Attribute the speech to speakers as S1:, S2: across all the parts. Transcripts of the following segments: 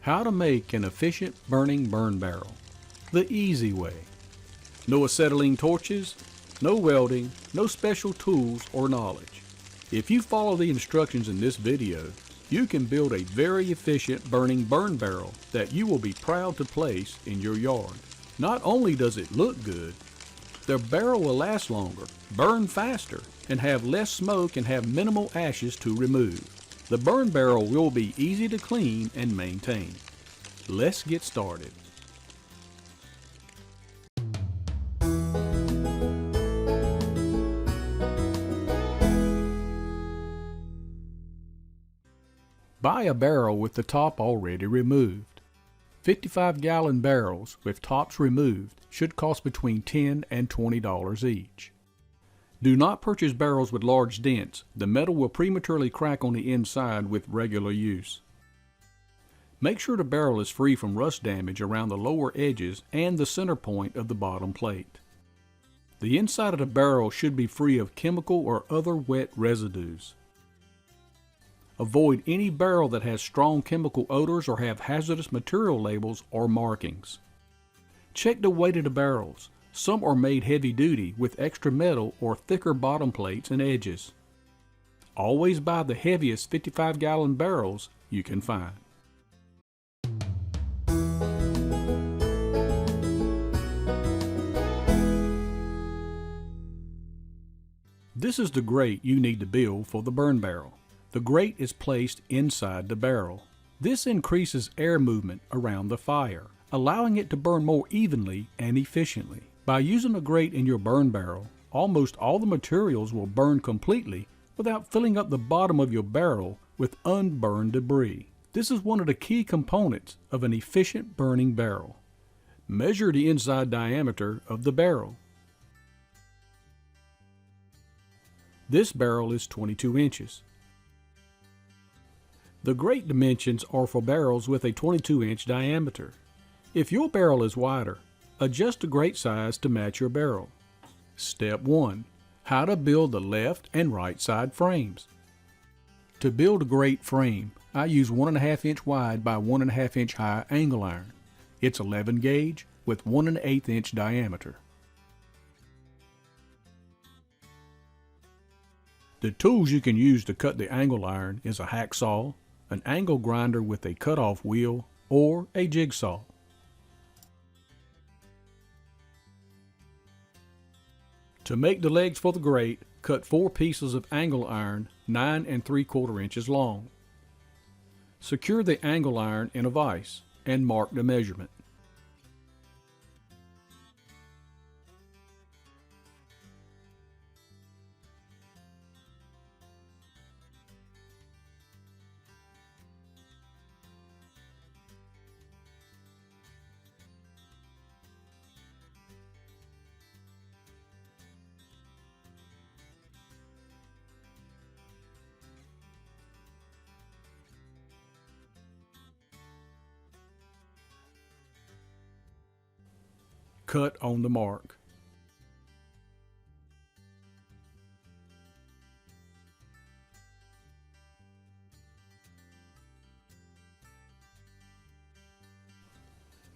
S1: How to make an efficient burning burn barrel. The easy way. No acetylene torches, no welding, no special tools or knowledge. If you follow the instructions in this video, you can build a very efficient burning burn barrel that you will be proud to place in your yard. Not only does it look good, the barrel will last longer, burn faster, and have less smoke and have minimal ashes to remove. The burn barrel will be easy to clean and maintain. Let's get started. Buy a barrel with the top already removed. 55-gallon barrels with tops removed should cost between $10 and $20 each. Do not purchase barrels with large dents. The metal will prematurely crack on the inside with regular use. Make sure the barrel is free from rust damage around the lower edges and the center point of the bottom plate. The inside of the barrel should be free of chemical or other wet residues. Avoid any barrel that has strong chemical odors or have hazardous material labels or markings. Check the weight of the barrels. Some are made heavy duty with extra metal or thicker bottom plates and edges. Always buy the heaviest 55-gallon barrels you can find. This is the grate you need to build for the burn barrel. The grate is placed inside the barrel. This increases air movement around the fire, allowing it to burn more evenly and efficiently. By using a grate in your burn barrel, almost all the materials will burn completely without filling up the bottom of your barrel with unburned debris. This is one of the key components of an efficient burning barrel. Measure the inside diameter of the barrel. This barrel is 22 inches. The grate dimensions are for barrels with a 22-inch diameter. If your barrel is wider, adjust the grate size to match your barrel. Step 1. How to build the left and right side frames. To build a grate frame, I use 1.5 inch wide by 1.5 inch high angle iron. It's 11 gauge with 1 1/8 inch diameter. The tools you can use to cut the angle iron is a hacksaw, an angle grinder with a cutoff wheel, or a jigsaw. To make the legs for the grate, cut 4 pieces of angle iron 9 3/4 inches long. Secure the angle iron in a vise and mark the measurement. Cut on the mark.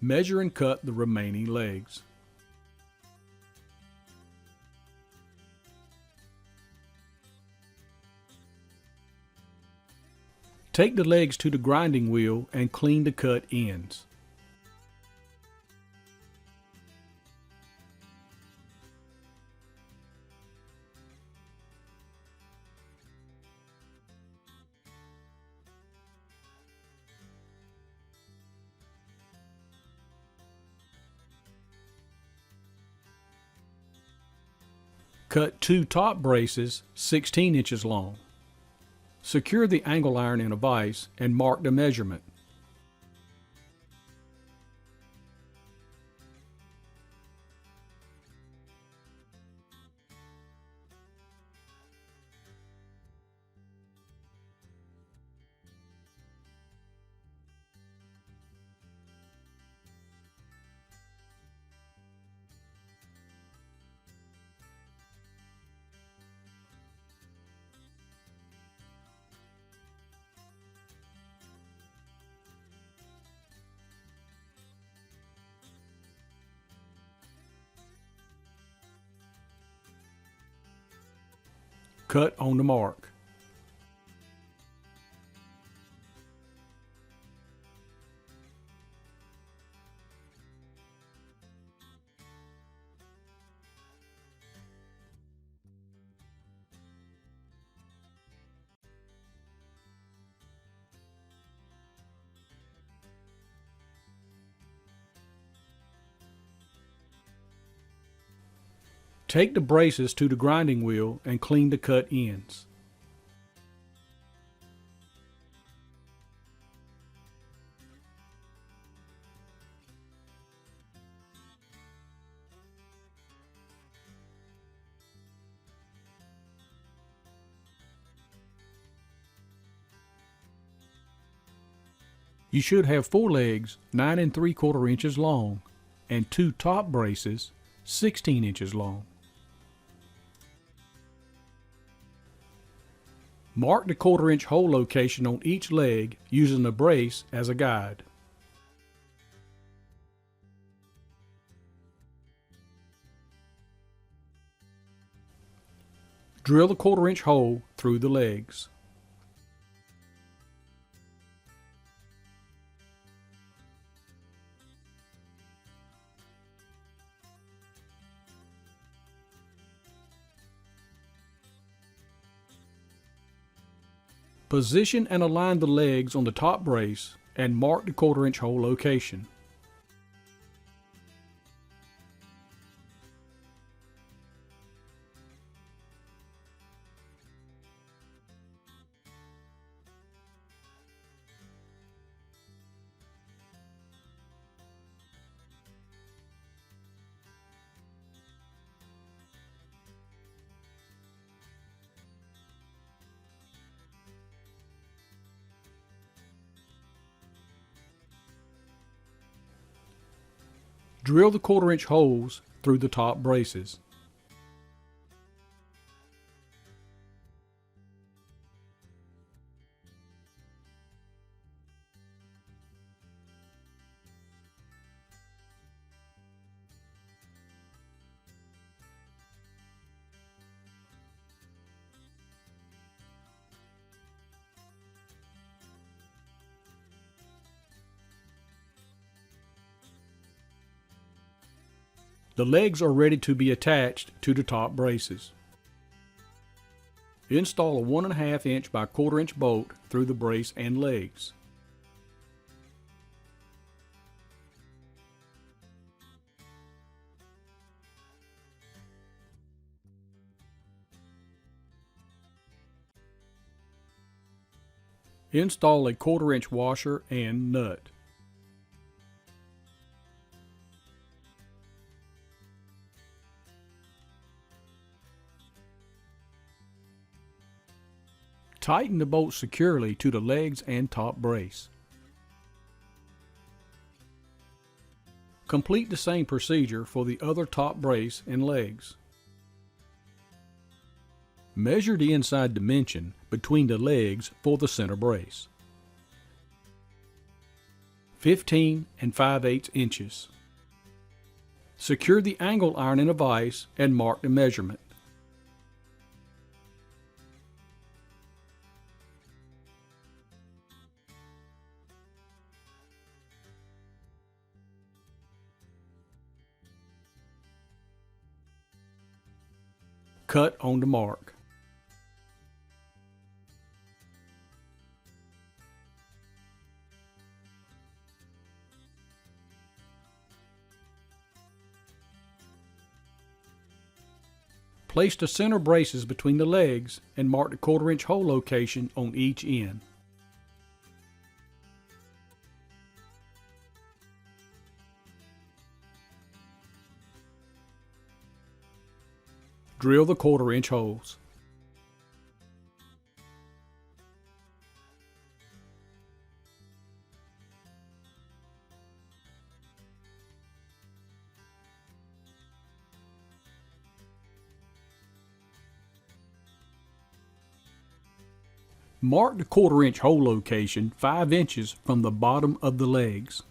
S1: Measure and cut the remaining legs. Take the legs to the grinding wheel and clean the cut ends. Cut 2 top braces 16 inches long. Secure the angle iron in a vise and mark the measurement. Cut on the mark. Take the braces to the grinding wheel and clean the cut ends. You should have 4 legs 9 3/4 inches long and 2 top braces 16 inches long. Mark the 1/4 inch hole location on each leg using a brace as a guide. Drill the 1/4 inch hole through the legs. Position and align the legs on the top brace and mark the 1/4 inch hole location. Drill the 1/4 inch holes through the top braces. The legs are ready to be attached to the top braces. Install a 1.5 inch by 1/4 inch bolt through the brace and legs. Install a 1/4 inch washer and nut. Tighten the bolt securely to the legs and top brace. Complete the same procedure for the other top brace and legs. Measure the inside dimension between the legs for the center brace. 15 5/8 inches. Secure the angle iron in a vise and mark the measurement. Cut on the mark. Place the center braces between the legs and mark the 1/4 inch hole location on each end. Drill the 1/4 inch holes. Mark the 1/4 inch hole location 5 inches from the bottom of the legs.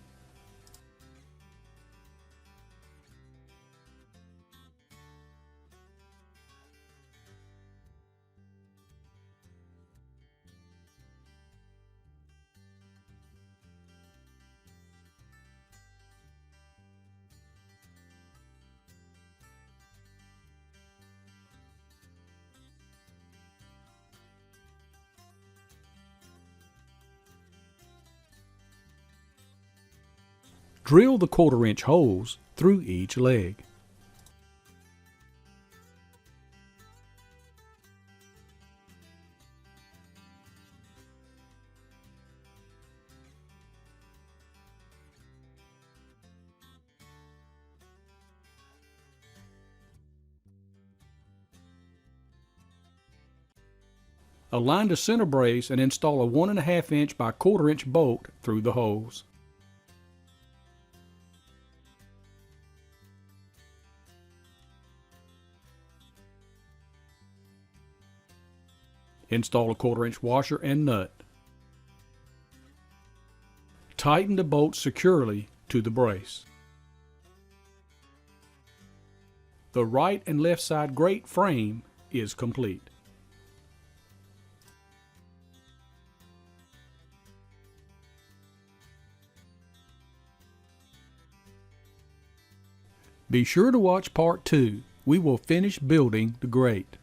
S1: Drill the 1/4-inch holes through each leg. Align the center brace and install a 1.5-inch by 1/4-inch bolt through the holes. Install a 1/4-inch washer and nut. Tighten the bolt securely to the brace. The right and left side grate frame is complete. Be sure to watch part 2. We will finish building the grate.